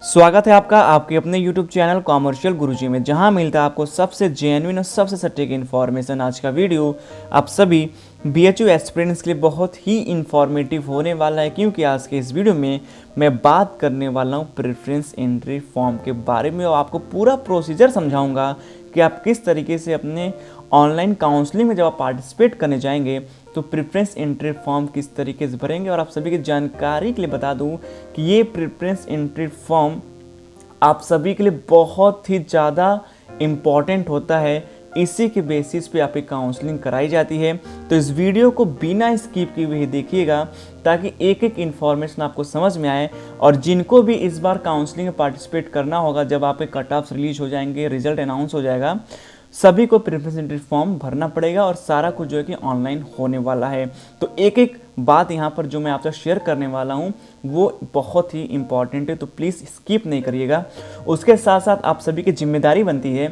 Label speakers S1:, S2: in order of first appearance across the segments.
S1: स्वागत है आपका आपके अपने YouTube चैनल कॉमर्शियल गुरुजी में, जहां मिलता है आपको सबसे जेन्युइन और सबसे सटीक इन्फॉर्मेशन। आज का वीडियो आप सभी BHU एस्पिरेंट्स के लिए बहुत ही इंफॉर्मेटिव होने वाला है, क्योंकि आज के इस वीडियो में मैं बात करने वाला हूं प्रेफरेंस एंट्री फॉर्म के बारे में और आपको पूरा प्रोसीजर समझाऊंगा कि आप किस तरीके से अपने ऑनलाइन काउंसलिंग में जब आप पार्टिसिपेट करने जाएंगे तो प्रेफरेंस एंट्री फॉर्म किस तरीके से भरेंगे। और आप सभी की जानकारी के लिए बता दूं कि ये प्रेफरेंस एंट्री फॉर्म आप सभी के लिए बहुत ही ज़्यादा इम्पॉर्टेंट होता है। इसी के बेसिस पे आपकी काउंसलिंग कराई जाती है। तो इस वीडियो को बिना स्किप किए हुए देखिएगा ताकि एक एक इन्फॉर्मेशन आपको समझ में आए। और जिनको भी इस बार काउंसलिंग में पार्टिसिपेट करना होगा, जब आपके कट ऑफ्स रिलीज हो जाएंगे, रिजल्ट अनाउंस हो जाएगा, सभी को प्रेफरेंस एंट्री फॉर्म भरना पड़ेगा और सारा कुछ जो है कि ऑनलाइन होने वाला है। तो एक एक बात यहाँ पर जो मैं आपसे शेयर करने वाला हूँ वो बहुत ही इंपॉर्टेंट है, तो प्लीज़ स्किप नहीं करिएगा। उसके साथ साथ आप सभी की जिम्मेदारी बनती है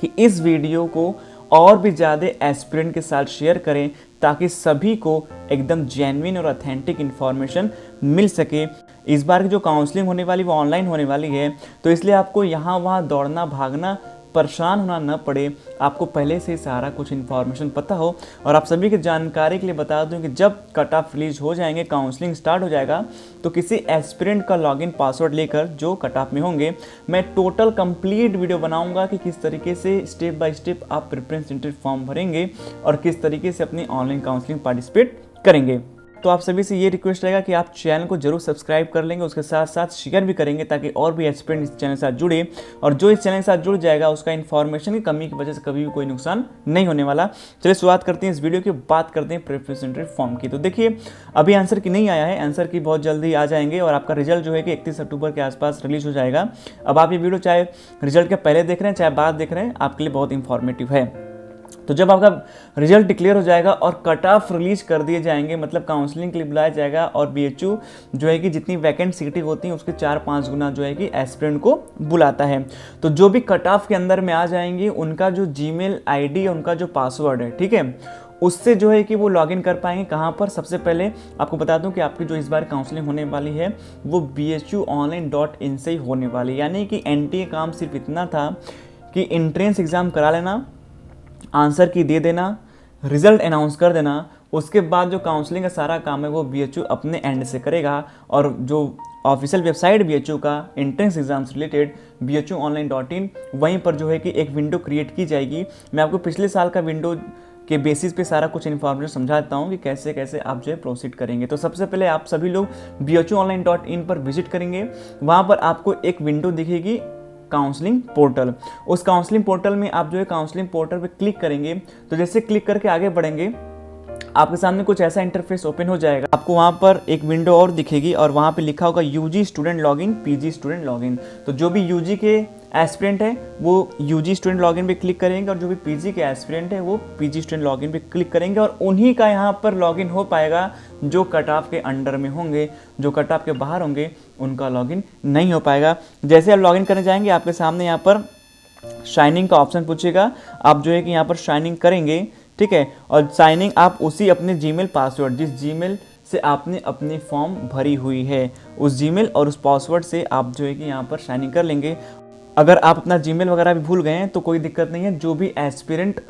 S1: कि इस वीडियो को और भी ज़्यादा एस्पिरेंट के साथ शेयर करें ताकि सभी को एकदम जेन्युइन और ऑथेंटिक इन्फॉर्मेशन मिल सके। इस बार की जो काउंसलिंग होने वाली वो ऑनलाइन होने वाली है, तो इसलिए आपको यहाँ वहाँ दौड़ना भागना परेशान होना न पड़े, आपको पहले से सारा कुछ इन्फॉर्मेशन पता हो। और आप सभी की जानकारी के लिए बता दूं कि जब कट ऑफ रिलीज हो जाएंगे, काउंसलिंग स्टार्ट हो जाएगा, तो किसी एस्पिरेंट का लॉगिन पासवर्ड लेकर जो कट ऑफ में होंगे, मैं टोटल कंप्लीट वीडियो बनाऊंगा कि किस तरीके से स्टेप बाय स्टेप आप प्रेफरेंस एंट्री फॉर्म भरेंगे और किस तरीके से अपनी ऑनलाइन काउंसलिंग पार्टिसिपेट करेंगे। तो आप सभी से ये रिक्वेस्ट रहेगा कि आप चैनल को जरूर सब्सक्राइब कर लेंगे, उसके साथ साथ शेयर भी करेंगे ताकि और भी एस्पिरेंट इस चैनल के साथ जुड़े। और जो इस चैनल के साथ जुड़ जाएगा उसका इन्फॉर्मेशन की कमी की वजह से कभी भी कोई नुकसान नहीं होने वाला। चलिए शुरुआत करते हैं इस वीडियो की, बात करते हैं प्रेफरेंस एंट्री फॉर्म की। तो देखिए अभी आंसर की नहीं आया है, आंसर की बहुत जल्दी आ जाएंगे और आपका रिजल्ट जो है कि 31 अक्टूबर के आसपास रिलीज हो जाएगा। अब आप ये वीडियो चाहे रिजल्ट के पहले देख रहे हैं चाहे बाद देख रहे हैं, आपके लिए बहुत इंफॉर्मेटिव है। तो जब आपका रिजल्ट डिक्लेयर हो जाएगा और कट ऑफ रिलीज कर दिए जाएंगे, मतलब काउंसलिंग के लिए बुलाया जाएगा, और BHU जो है कि जितनी वैकेंट सीटें होती हैं उसके 4-5 गुना जो है कि एस्पिरेंट को बुलाता है। तो जो भी कट ऑफ के अंदर में आ जाएंगे उनका जो जीमेल आईडी है, उनका जो पासवर्ड है, ठीक है, उससे जो है कि वो लॉगिन कर पाएंगे। कहाँ पर? सबसे पहले आपको बता दूं कि आपकी जो इस बार काउंसलिंग होने वाली है वो bhuonline.in से ही होने वाली है। यानी कि NTA काम सिर्फ इतना था कि एंट्रेंस एग्ज़ाम करा लेना, आंसर की दे देना, रिजल्ट अनाउंस कर देना, उसके बाद जो काउंसलिंग का सारा काम है वो BHU अपने एंड से करेगा। और जो ऑफिशियल वेबसाइट BHU का एंट्रेंस एग्जाम से रिलेटेड bhuonline.in, वहीं पर जो है कि एक विंडो क्रिएट की जाएगी। मैं आपको पिछले साल का विंडो के बेसिस पे सारा कुछ इन्फॉर्मेशन समझा देता हूँ कि कैसे कैसे आप जो है प्रोसीड करेंगे। तो सबसे पहले आप सभी लोग bhuonline.in पर विजिट करेंगे। वहाँ पर आपको एक विंडो दिखेगी, काउंसलिंग पोर्टल। उस काउंसलिंग पोर्टल में आप जो है काउंसलिंग पोर्टल पे क्लिक करेंगे, तो जैसे क्लिक करके आगे बढ़ेंगे आपके सामने कुछ ऐसा इंटरफेस ओपन हो जाएगा। आपको वहाँ पर एक विंडो और दिखेगी और वहाँ पे लिखा होगा UG student login, PG student login. तो जो भी UG के एस्पिरेंट है वो UG स्टूडेंट लॉगिन पे क्लिक करेंगे और जो भी PG के एस्पिरेंट है वो PG स्टूडेंट लॉगिन पे क्लिक करेंगे, और उन्हीं का यहाँ पर लॉगिन हो पाएगा जो कट ऑफ के अंडर में होंगे। जो कट ऑफ के बाहर होंगे उनका लॉगिन नहीं हो पाएगा। जैसे आप लॉगिन करने जाएंगे आपके सामने यहाँ पर शाइनिंग का ऑप्शन पूछेगा, आप जो है कि यहाँ पर शाइनिंग करेंगे, ठीक है, और साइनिंग आप उसी अपने जीमेल पासवर्ड, जिस जीमेल से आपने अपनी फॉर्म भरी हुई है, उस जीमेल और उस पासवर्ड से आप जो है कि यहाँ पर साइनिंग कर लेंगे। अगर आप अपना जीमेल वगैरह भी भूल गए हैं तो कोई दिक्कत नहीं है। जो भी एस्पिरेंट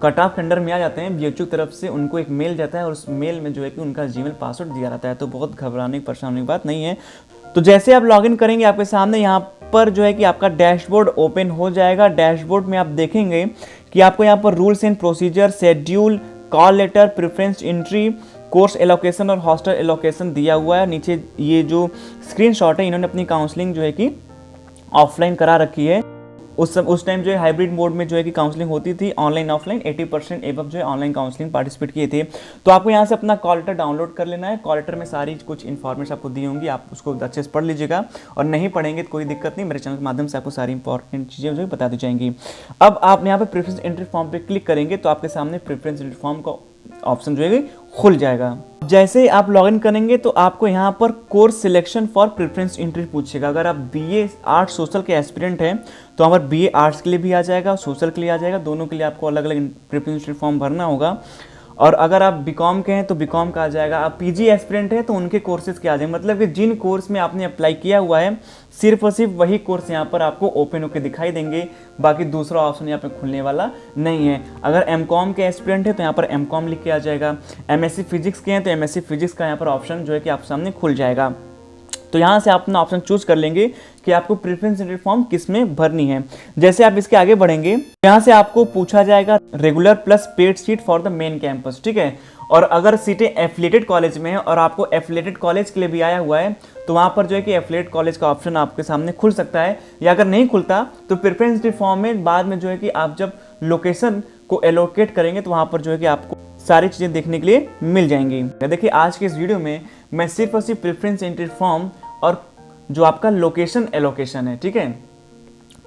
S1: कट ऑफ के अंडर में आ जाते हैं BHU की तरफ से उनको एक मेल जाता है और उस मेल में जो है कि उनका जीमेल पासवर्ड दिया रहता है। तो बहुत घबराने परेशानी की बात नहीं है। तो जैसे आप लॉगिन करेंगे आपके सामने यहाँ पर जो है कि आपका डैशबोर्ड ओपन हो जाएगा। डैशबोर्ड में आप देखेंगे कि आपको यहाँ पर rules and procedure, schedule, call letter, preference entry, course allocation और हॉस्टल एलोकेशन दिया हुआ है। नीचे ये जो स्क्रीनशॉट है, इन्होंने अपनी काउंसलिंग जो है कि ऑफलाइन करा रखी है। उस टाइम जो है हाइब्रिड मोड में जो है कि काउंसलिंग होती थी, ऑनलाइन ऑफलाइन 80% एबव जो है ऑनलाइन काउंसलिंग पार्टिसिपेट किए थे। तो आपको यहाँ से अपना कॉल लेटर डाउनलोड कर लेना है। कॉल लेटर में सारी कुछ इन्फॉर्मेशन आपको दी होंगी, आप उसको अच्छे से पढ़ लीजिएगा, और नहीं पढ़ेंगे तो कोई दिक्कत नहीं, मेरे चैनल के माध्यम से आपको सारी इंपॉर्टेंट चीज़ें जो है बता दी जाएंगी। अब आप यहाँ पे प्रेफरेंस एंट्री फॉर्म पे क्लिक करेंगे तो आपके सामने प्रेफरेंस एंट्री फॉर्म का ऑप्शन जो है खुल जाएगा। जैसे ही आप लॉगिन करेंगे तो आपको यहाँ पर course selection for preference entry पूछेगा। अगर आप BA आर्ट्स सोशल के एस्पिरेंट हैं तो वहाँ पर BA आर्ट्स के लिए भी आ जाएगा और सोशल के लिए आ जाएगा, दोनों के लिए आपको अलग अलग प्रेफरेंस एंट्री फॉर्म भरना होगा। और अगर आप बीकॉम के हैं तो बीकॉम का आ जाएगा, आप पीजी एस्पिरेंट हैं तो उनके कोर्सेज के आ जाएंगे। मतलब कि जिन कोर्स में आपने अप्लाई किया हुआ है सिर्फ और सिर्फ वही कोर्स यहाँ पर आपको ओपन होकर दिखाई देंगे, बाकी दूसरा ऑप्शन यहाँ पर खुलने वाला नहीं है। अगर एमकॉम के एस्पिरेंट है तो यहाँ पर एमकॉम लिख के आ जाएगा, एमएससी फिजिक्स के हैं तो एमएससी फिजिक्स का यहाँ पर ऑप्शन जो है कि आप सामने खुल जाएगा। तो यहाँ से आप अपना ऑप्शन चूज कर लेंगे कि आपको प्रेफरेंस एंट्री फॉर्म किस में भरनी है। जैसे आप इसके आगे बढ़ेंगे यहाँ से आपको पूछा जाएगा regular plus paid seat for the main campus, ठीक है। और अगर सीटें एफिलिएटेड कॉलेज में है और आपको एफिलिएटेड कॉलेज के लिए भी आया हुआ है तो वहाँ पर जो है कि एफिलिएटेड कॉलेज का ऑप्शन आपके सामने खुल सकता है, या अगर नहीं खुलता तो प्रेफरेंस एंट्री फॉर्म में बाद में जो है कि आप जब लोकेशन को एलोकेट करेंगे तो वहाँ पर जो है कि आपको सारी चीज़ें देखने के लिए मिल जाएंगी। देखिए आज के इस वीडियो में मैं सिर्फ और सिर्फ प्रेफरेंस एंट्री फॉर्म और जो आपका लोकेशन एलोकेशन है, ठीक है,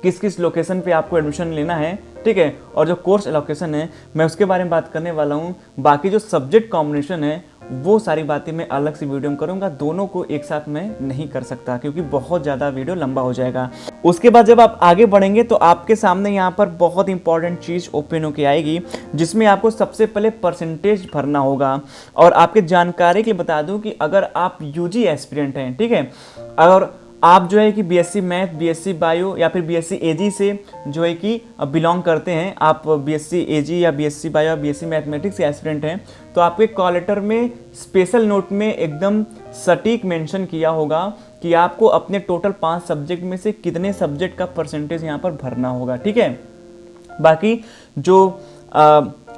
S1: किस किस लोकेशन पे आपको एडमिशन लेना है, ठीक है, और जो कोर्स एलोकेशन है मैं उसके बारे में बात करने वाला हूँ। बाकी जो सब्जेक्ट कॉम्बिनेशन है वो सारी बातें मैं अलग से वीडियो में करूँगा, दोनों को एक साथ मैं नहीं कर सकता क्योंकि बहुत ज़्यादा वीडियो लंबा हो जाएगा। उसके बाद जब आप आगे बढ़ेंगे तो आपके सामने यहाँ पर बहुत इंपॉर्टेंट चीज़ ओपन होके आएगी जिसमें आपको सबसे पहले परसेंटेज भरना होगा। और आपके जानकारी के लिए बता दूं कि अगर आप यूजी एस्पिरेंट हैं, ठीक है, और आप जो है कि बीएससी मैथ, बीएससी बायो या फिर बीएससी एजी से जो है कि बिलोंग करते हैं, आप बीएससी एजी या बीएससी बायो या बीएससी मैथमेटिक्स के एस्पिरेंट हैं, तो आपके कॉल लेटर में स्पेशल नोट में एकदम सटीक मेंशन किया होगा कि आपको अपने टोटल 5 सब्जेक्ट में से कितने सब्जेक्ट का परसेंटेज यहाँ पर भरना होगा, ठीक है। बाकी जो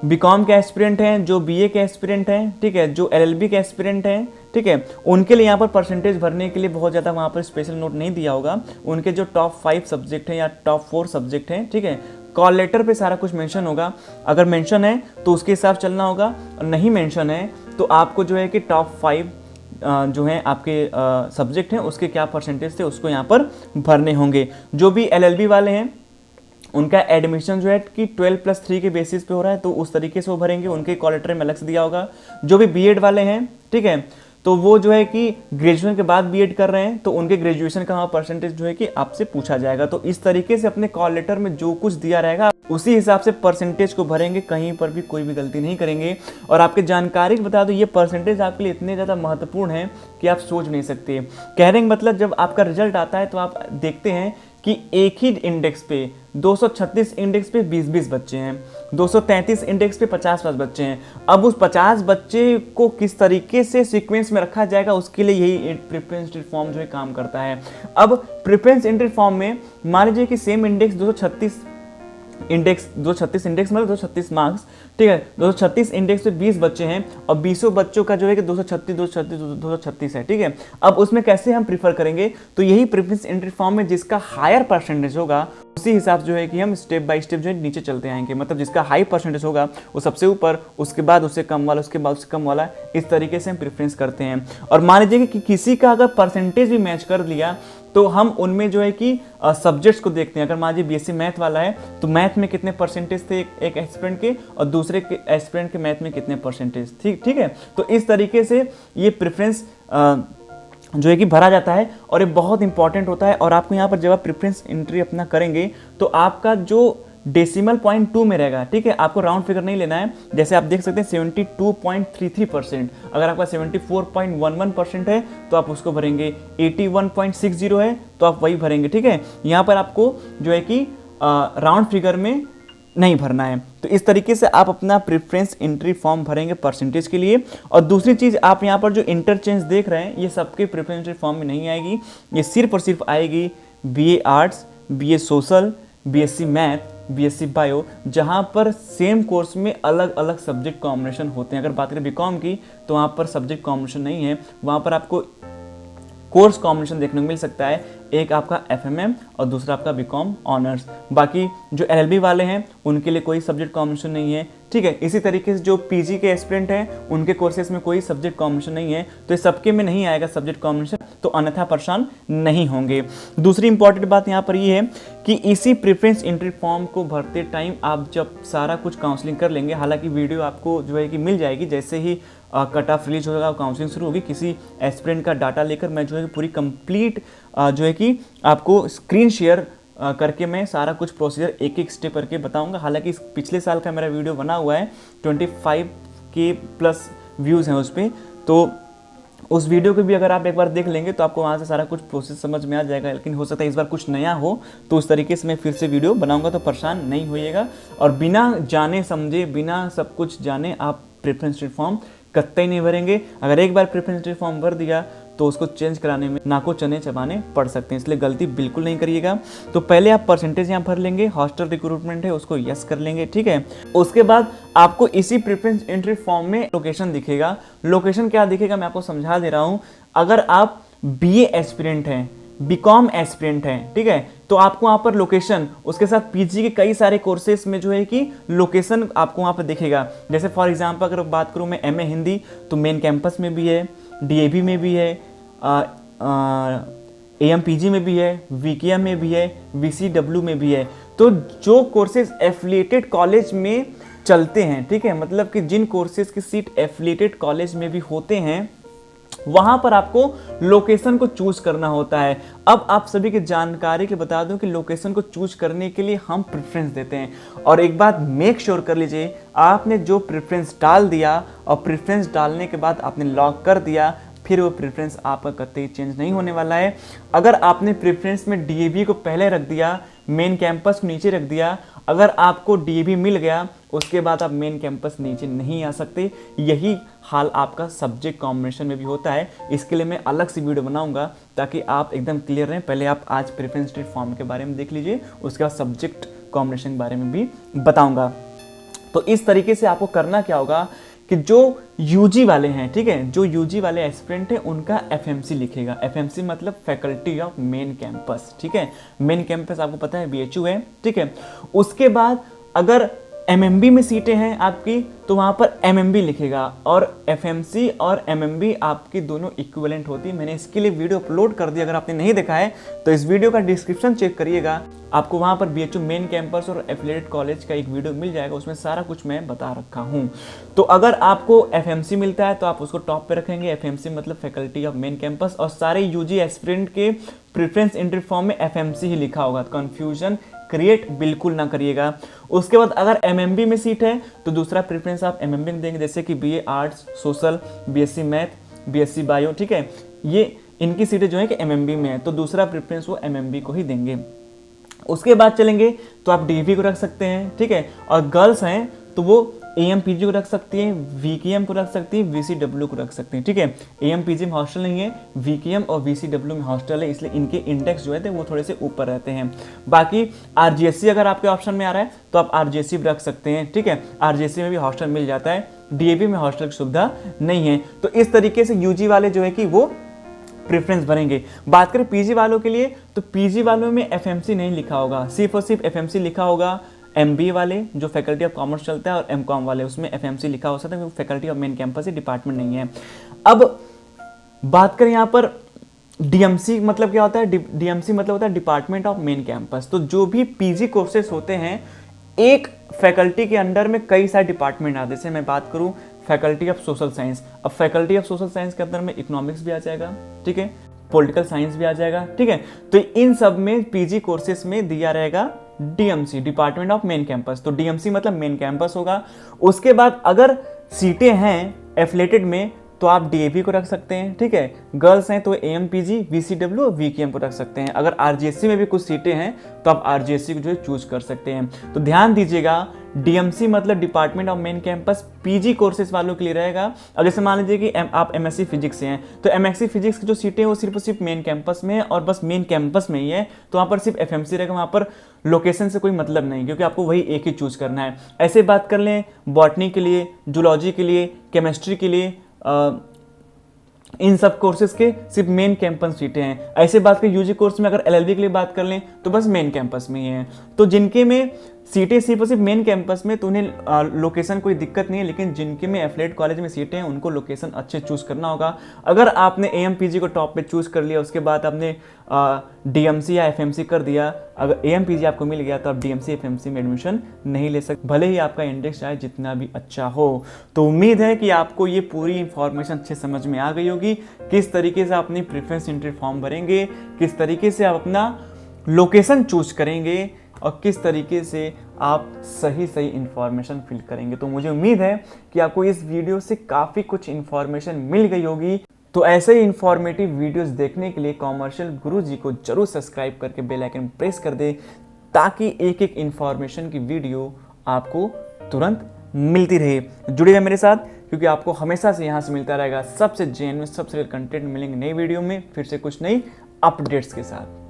S1: बीकॉम के एस्पिरेंट हैं, जो बीए के एस्पिरेंट हैं, ठीक है, जो एलएलबी के एस्पिरेंट हैं, ठीक है, उनके लिए यहाँ पर परसेंटेज भरने के लिए बहुत ज़्यादा वहाँ पर स्पेशल नोट नहीं दिया होगा। उनके जो टॉप 5 सब्जेक्ट हैं या टॉप 4 सब्जेक्ट हैं, ठीक है, कॉल लेटर पे सारा कुछ मेंशन होगा। अगर मेंशन है तो उसके हिसाब चलना होगा, और नहीं मेंशन है तो आपको जो है कि टॉप 5 जो हैं आपके सब्जेक्ट हैं उसके क्या परसेंटेज थे उसको यहाँ पर भरने होंगे। जो भी एलएलबी वाले हैं उनका एडमिशन जो है कि 12+3 के बेसिस पे हो रहा है तो उस तरीके से वो भरेंगे, उनके कॉल लेटर में अलग से दिया होगा। जो भी बीएड वाले हैं, ठीक है, तो वो जो है कि ग्रेजुएशन के बाद बीएड कर रहे हैं तो उनके ग्रेजुएशन का वहाँ परसेंटेज जो है कि आपसे पूछा जाएगा। तो इस तरीके से अपने कॉल लेटर में जो कुछ दिया रहेगा उसी हिसाब से परसेंटेज को भरेंगे, कहीं पर भी कोई भी गलती नहीं करेंगे। और आपके जानकारी बता दो ये परसेंटेज आपके लिए इतने ज़्यादा महत्वपूर्ण है कि आप सोच नहीं सकते। कहने का मतलब जब आपका रिजल्ट आता है तो आप देखते हैं कि एक ही इंडेक्स पे 236 इंडेक्स पे 20-20 बच्चे हैं, 233 इंडेक्स पे 50-50 बच्चे हैं। अब उस 50 बच्चे को किस तरीके से सीक्वेंस में रखा जाएगा उसके लिए यही प्रेफरेंस एंट्री फॉर्म जो है काम करता है। अब प्रेफरेंस एंट्री फॉर्म में मान लीजिए कि सेम इंडेक्स 236 इंडेक्स मतलब 236 मार्क्स, ठीक है, 236 इंडेक्स पे 20 बच्चे हैं और 20 बच्चों का जो है कि 236 है, ठीक है। अब उसमें कैसे हम प्रीफर करेंगे, तो यही प्रेफरेंस एंट्री फॉर्म में जिसका हायर परसेंटेज होगा उसी हिसाब से जो है कि हम स्टेप बाय स्टेप जो है नीचे चलते आएंगे। मतलब जिसका हाई परसेंटेज होगा वो सबसे ऊपर, उसके बाद उससे कम वाला, उसके बाद उससे कम वाला, इस तरीके से हम प्रेफरेंस करते हैं। और मान लीजिए कि किसी का अगर परसेंटेज भी मैच कर लिया तो हम उनमें जो है कि सब्जेक्ट्स को देखते हैं। अगर मान लीजिए बीएससी मैथ वाला है तो मैथ में कितने परसेंटेज थे एक एस्पिरेंट के और दूसरे के एस्पिरेंट के मैथ में कितने परसेंटेज, ठीक है। तो इस तरीके से ये प्रेफरेंस जो है कि भरा जाता है और ये बहुत इंपॉर्टेंट होता है। और आपको यहाँ पर जब आप प्रेफरेंस एंट्री अपना करेंगे तो आपका जो डेसिमल पॉइंट 2 में रहेगा, ठीक है, आपको राउंड फिगर नहीं लेना है। जैसे आप देख सकते हैं 72.33%, अगर आपका 74.11% है तो आप उसको भरेंगे, 81.60 है तो आप वही भरेंगे, ठीक है। यहाँ पर आपको जो है कि राउंड फिगर में नहीं भरना है। तो इस तरीके से आप अपना प्रेफरेंस एंट्री फॉर्म भरेंगे परसेंटेज के लिए। और दूसरी चीज़ आप यहाँ पर जो इंटरचेंज देख रहे हैं ये सबके प्रेफरेंस एंट्री फॉर्म में नहीं आएगी, ये सिर्फ और सिर्फ आएगी BA arts, BA social, BSc math, BSc bio, जहाँ पर सेम कोर्स में अलग अलग सब्जेक्ट कॉम्बिनेशन होते हैं। अगर बात करें बीकॉम की तो वहाँ पर सब्जेक्ट कॉम्बिनेशन नहीं है, वहाँ पर आपको कोर्स कॉम्बिनेशन देखने को मिल सकता है, एक आपका एफएमएम और दूसरा आपका बीकॉम ऑनर्स। बाकी जो एलएलबी वाले हैं उनके लिए कोई सब्जेक्ट कॉम्बिनेशन नहीं है, ठीक है। इसी तरीके से जो पीजी के एस्पिरेंट हैं उनके कोर्सेज में कोई सब्जेक्ट कॉम्बिनेशन नहीं है, तो ये सबके में नहीं आएगा सब्जेक्ट कॉम्बिनेशन, तो अन्यथा परेशान नहीं होंगे। दूसरी इंपॉर्टेंट बात यहाँ पर ये है कि इसी प्रेफरेंस एंट्री फॉर्म को भरते टाइम आप जब सारा कुछ काउंसलिंग कर लेंगे, हालांकि वीडियो आपको जो है कि मिल जाएगी जैसे ही कट ऑफ रिलीज होगा, काउंसलिंग शुरू होगी, किसी एस्पिरेंट का डाटा लेकर मैं जो है पूरी कंप्लीट जो है कि आपको स्क्रीन शेयर करके मैं सारा कुछ प्रोसीजर एक एक स्टेप करके बताऊंगा। हालांकि पिछले साल का मेरा वीडियो बना हुआ है 25 के प्लस व्यूज़ हैं उस पर। तो उस वीडियो को भी अगर आप एक बार देख लेंगे तो आपको वहाँ से सारा कुछ प्रोसेस समझ में आ जाएगा। लेकिन हो सकता है इस बार कुछ नया हो, तो उस तरीके से मैं फिर से वीडियो बनाऊंगा, तो परेशान नहीं होइएगा। और बिना जाने समझे, बिना सब कुछ जाने आप प्रेफरेंस स्टेट फॉर्म कतई नहीं भरेंगे। अगर एक बार प्रेफरेंस स्टेट फॉर्म भर दिया तो उसको चेंज कराने में नाको चने चबाने पड़ सकते हैं, इसलिए गलती बिल्कुल नहीं करिएगा। तो पहले आप परसेंटेज यहाँ भर लेंगे, हॉस्टल रिक्रूटमेंट है उसको यस कर लेंगे, ठीक है। उसके बाद आपको इसी प्रेफरेंस एंट्री फॉर्म में लोकेशन दिखेगा। लोकेशन क्या दिखेगा मैं आपको समझा दे रहा हूँ। अगर आप BA एस्पिरेंट हैं, बीकॉम एस्पिरेंट हैं, ठीक है, तो आपको वहाँ पर लोकेशन, उसके साथ PG के कई सारे कोर्सेज में जो है कि लोकेशन आपको वहाँ पर दिखेगा। जैसे फॉर एग्जांपल अगर बात करूँ मैं MA हिंदी, तो मेन कैंपस में भी है, DAV में भी है, AMPG में भी है, VKM में भी है, VCW में भी है। तो जो कोर्सेज एफिलिएटेड कॉलेज में चलते हैं, ठीक है, मतलब कि जिन कोर्सेज की सीट एफिलिएटेड कॉलेज में भी होते हैं, वहां पर आपको लोकेशन को चूज करना होता है। अब आप सभी की जानकारी के बता दूं कि लोकेशन को चूज करने के लिए हम प्रेफरेंस देते हैं। और एक बात मेक श्योर कर लीजिए, आपने जो प्रेफरेंस डाल दिया और प्रेफरेंस डालने के बाद आपने लॉक कर दिया, फिर वो प्रेफरेंस आपका कतई चेंज नहीं होने वाला है। अगर आपने प्रेफरेंस में DAV को पहले रख दिया, मेन कैंपस को नीचे रख दिया, अगर आपको DAV मिल गया उसके बाद आप मेन कैंपस नीचे नहीं आ सकते। यही हाल आपका सब्जेक्ट कॉम्बिनेशन में भी होता है। इसके लिए मैं अलग से वीडियो बनाऊंगा ताकि आप एकदम क्लियर रहें। पहले आप आज प्रेफरेंस स्टेट फॉर्म के बारे में देख लीजिए, उसके बाद सब्जेक्ट कॉम्बिनेशन के बारे में भी बताऊंगा। तो इस तरीके से आपको करना क्या होगा कि जो UG वाले हैं, ठीक है, जो UG वाले एस्पिरेंट हैं उनका FMC लिखेगा। FMC मतलब फैकल्टी ऑफ मेन कैंपस, ठीक है। मेन कैंपस आपको पता है BHU है, ठीक है। उसके बाद अगर MMB में सीटें हैं आपकी तो वहाँ पर MMB लिखेगा। और FMC और MMB आपकी दोनों इक्विवेलेंट होती है। मैंने इसके लिए वीडियो अपलोड कर दिया, अगर आपने नहीं देखा है तो इस वीडियो का डिस्क्रिप्शन चेक करिएगा, आपको वहाँ पर BHU मेन कैंपस और एफिलिएटेड कॉलेज का एक वीडियो मिल जाएगा, उसमें सारा कुछ मैं बता रखा हूँ। तो अगर आपको FMC मिलता है तो आप उसको टॉप पे रखेंगे। FMC मतलब फैकल्टी ऑफ मेन कैंपस, और सारे UG एस्पिरेंट के प्रेफरेंस एंट्री फॉर्म में FMC ही लिखा होगा। कन्फ्यूजन क्रिएट बिल्कुल ना करिएगा। उसके बाद अगर MMB में सीट है तो दूसरा प्रेफरेंस आप MMB में देंगे, जैसे कि BA arts, social, BSc math, BSc bio, ठीक है, ये इनकी सीटें जो है कि MMB में है, तो दूसरा प्रेफरेंस वो MMB को ही देंगे। उसके बाद चलेंगे तो आप DAV को रख सकते हैं, ठीक है, और गर्ल्स हैं तो वो AMPG को रख सकती हैं, VKM को रख सकती हैं, VCW को रख सकती हैं, ठीक है। AMPG में हॉस्टल नहीं है, VKM और VCW में हॉस्टल है, इसलिए इनके इंडेक्स जो है वो थोड़े से ऊपर रहते हैं। बाकी RGSC अगर आपके ऑप्शन में आ रहा है तो आप RGSC भी रख सकते हैं, ठीक है। RGSC में भी हॉस्टल मिल जाता है, DAV में हॉस्टल की सुविधा नहीं है। तो इस तरीके से UG वाले जो है कि वो प्रेफरेंस भरेंगे। बात करें PG वालों के लिए, तो PG वालों में FMC नहीं लिखा होगा, सिर्फ और सिर्फ FMC लिखा होगा। MBA वाले जो फैकल्टी ऑफ कॉमर्स चलता है और MCOM वाले उसमें FMC लिखा हो सकता है, फैकल्टी ऑफ मेन कैंपस है, डिपार्टमेंट नहीं है। अब बात करें यहाँ पर DMC मतलब क्या होता है, DMC मतलब होता है डिपार्टमेंट ऑफ मेन कैंपस। तो जो भी PG कोर्सेस होते हैं, एक फैकल्टी के अंडर में कई सारे डिपार्टमेंट आते हैं। जैसे मैं बात करूँ फैकल्टी ऑफ सोशल साइंस, अब फैकल्टी ऑफ सोशल साइंस के अंदर में इकोनॉमिक्स भी आ जाएगा, ठीक है, पॉलिटिकल साइंस भी आ जाएगा, ठीक है। तो इन सब में PG कोर्सेस में दिया रहेगा DMC, department of main campus. तो DMC मतलब मेन कैंपस होगा। उसके बाद अगर सीटें हैं एफिलिएटेड में तो आप DAV को रख सकते हैं, ठीक है। गर्ल्स हैं तो AMPG, VCW और VKM को रख सकते हैं। अगर RGSC में भी कुछ सीटें हैं तो आप RGSC को जो है चूज कर सकते हैं। तो ध्यान दीजिएगा, DMC मतलब department of main campus PG courses वालों के लिए रहेगा। अब जैसे मान लीजिए कि आप MSc फिजिक्स से हैं, तो MSc फिजिक्स की जो सीटें हैं वो सिर्फ और सिर्फ मेन कैंपस में है और बस मेन कैंपस में ही है, तो वहाँ पर सिर्फ FMC रहेगा, वहाँ पर लोकेशन से कोई मतलब नहीं, क्योंकि आपको वही एक ही चूज करना है। ऐसे बात कर लें बॉटनी के लिए, जूलॉजी के लिए, केमिस्ट्री के लिए, इन सब कोर्सेज के सिर्फ मेन कैंपस सीटें हैं। ऐसे बात करें UG कोर्स में अगर LLB के लिए बात कर लें तो बस मेन कैंपस में ही है। तो जिनके में सीटें सिर्फ और सिर्फ मेन कैंपस में तो उन्हें लोकेशन कोई दिक्कत नहीं है, लेकिन जिनके में एफिलिएटेड कॉलेज में सीटें हैं उनको लोकेशन अच्छे चूज करना होगा। अगर आपने AMPG को टॉप पे चूज कर लिया, उसके बाद आपने DMC या FMC कर दिया, अगर AMPG आपको मिल गया तो आप DMC FMC में एडमिशन नहीं ले सकते, भले ही आपका इंडेक्स चाहे जितना भी अच्छा हो। तो उम्मीद है कि आपको ये पूरी इंफॉर्मेशन अच्छे समझ में आ गई होगी, किस तरीके से आप अपनी प्रेफरेंस एंट्री फॉर्म भरेंगे, किस तरीके से आप अपना लोकेशन चूज करेंगे और किस तरीके से आप सही सही इन्फॉर्मेशन फिल करेंगे। तो मुझे उम्मीद है कि आपको इस वीडियो से काफ़ी कुछ इन्फॉर्मेशन मिल गई होगी। तो ऐसे ही इन्फॉर्मेटिव वीडियोस देखने के लिए कॉमर्शियल गुरुजी को जरूर सब्सक्राइब करके बेल आइकन प्रेस कर दे, ताकि एक एक इन्फॉर्मेशन की वीडियो आपको तुरंत मिलती रहे। जुड़िएगा मेरे साथ, क्योंकि आपको हमेशा से यहाँ से मिलता रहेगा सबसे जेन्युइन सबसे रियल कंटेंट मिलेंगे नई वीडियो में, फिर से कुछ नई अपडेट्स के साथ।